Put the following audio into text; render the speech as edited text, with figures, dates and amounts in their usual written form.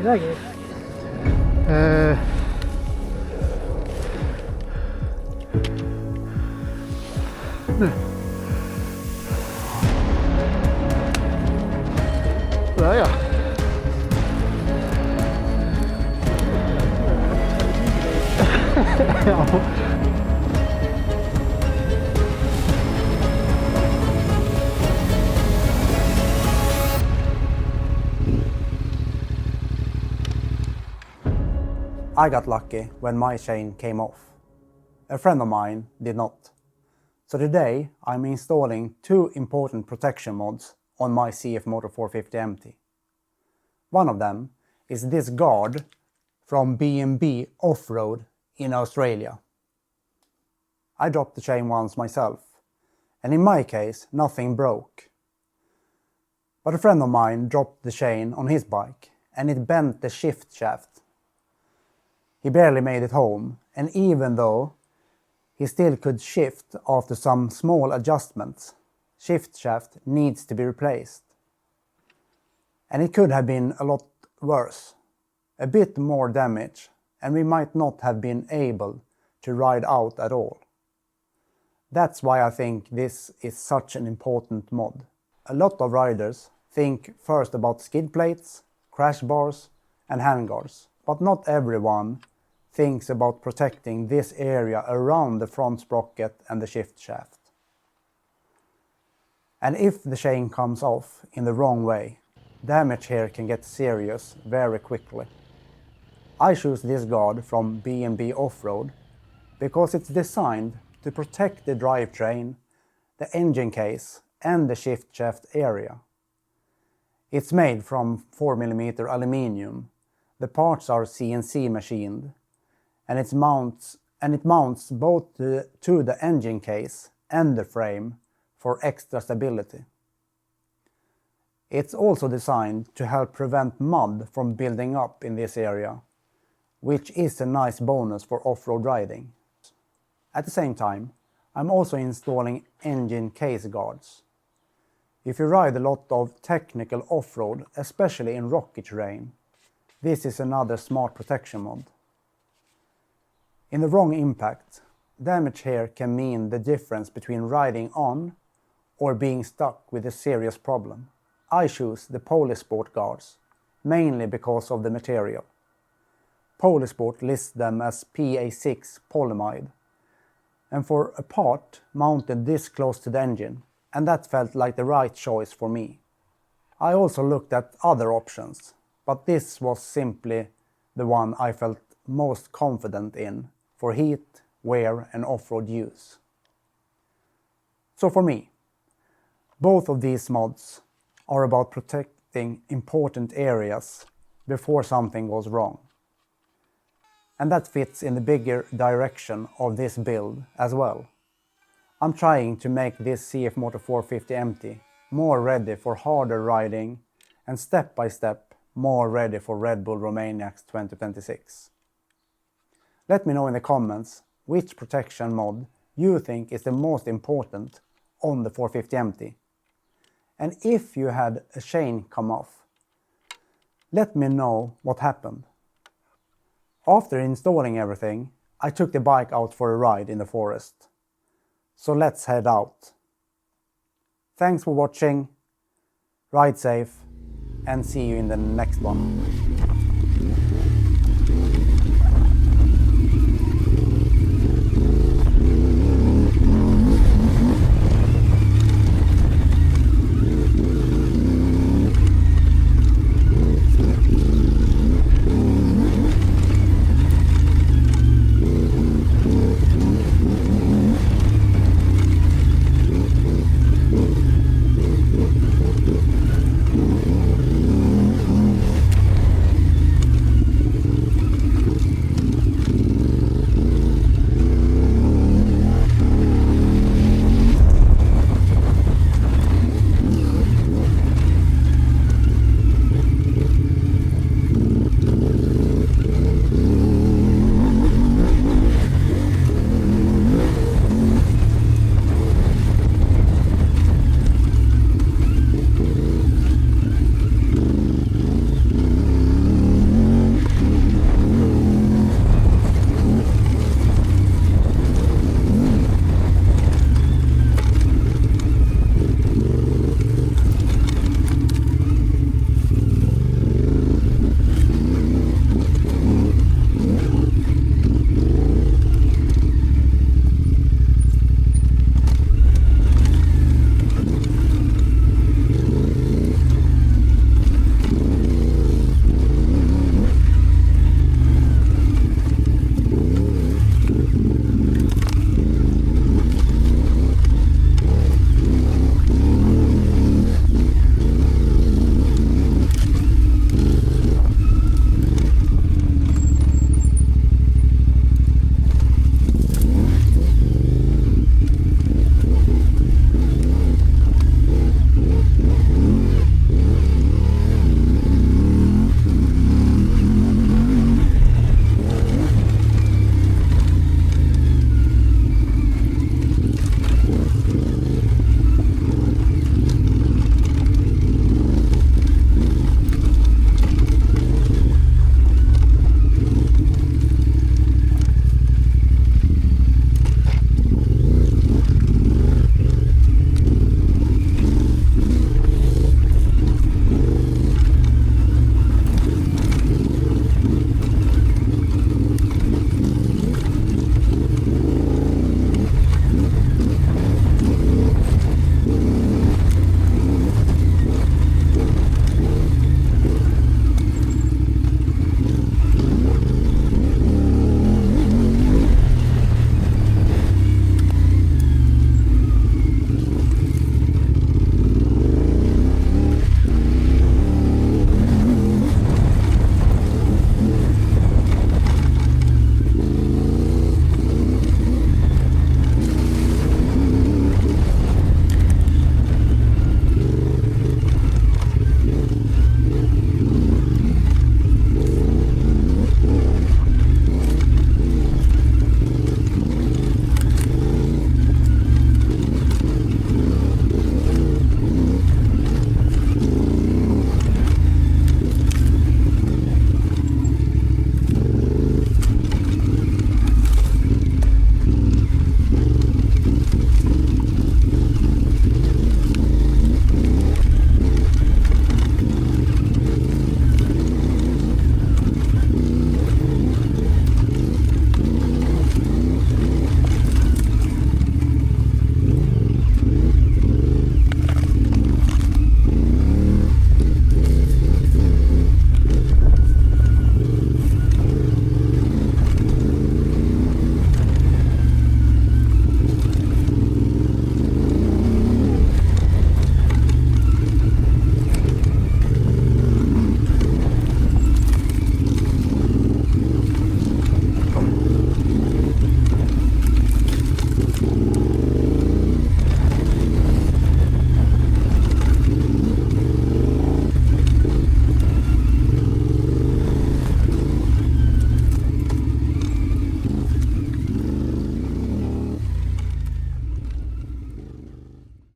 är läget? Nu. Där ja. Ja. I got lucky when my chain came off. A friend of mine did not. So today I'm installing two important protection mods on my CFMOTO 450MT. One of them is this guard from B&B Off Road in Australia. I dropped the chain once myself, and in my case nothing broke. But a friend of mine dropped the chain on his bike and it bent the shift shaft. He barely made it home, and even though he still could shift after some small adjustments, shift shaft needs to be replaced. And it could have been a lot worse. A bit more damage, and we might not have been able to ride out at all. That's why I think this is such an important mod. A lot of riders think first about skid plates, crash bars and handguards, but not everyone thinks about protecting this area around the front sprocket and the shift shaft. And if the chain comes off in the wrong way, damage here can get serious very quickly. I choose this guard from B&B Off Road because it's designed to protect the drivetrain, the engine case and the shift shaft area. It's made from 4mm aluminium. The parts are CNC machined, and it mounts both to the engine case and the frame for extra stability. It's also designed to help prevent mud from building up in this area, which is a nice bonus for off-road riding. At the same time, I'm also installing engine case guards. If you ride a lot of technical off-road, especially in rocky terrain, this is another smart protection mod. In the wrong impact, damage here can mean the difference between riding on or being stuck with a serious problem. I choose the Polisport guards, mainly because of the material. Polisport lists them as PA6 polyamide, and for a part mounted this close to the engine, and that felt like the right choice for me. I also looked at other options, but this was simply the one I felt most confident in for heat, wear and off-road use. So for me, both of these mods are about protecting important areas before something goes wrong. And that fits in the bigger direction of this build as well. I'm trying to make this CFMOTO 450MT more ready for harder riding and step by step more ready for Red Bull Romaniacs 2026. Let me know in the comments which protection mod you think is the most important on the 450MT. And if you had a chain come off, let me know what happened. After installing everything, I took the bike out for a ride in the forest. So let's head out. Thanks for watching, ride safe, and see you in the next one.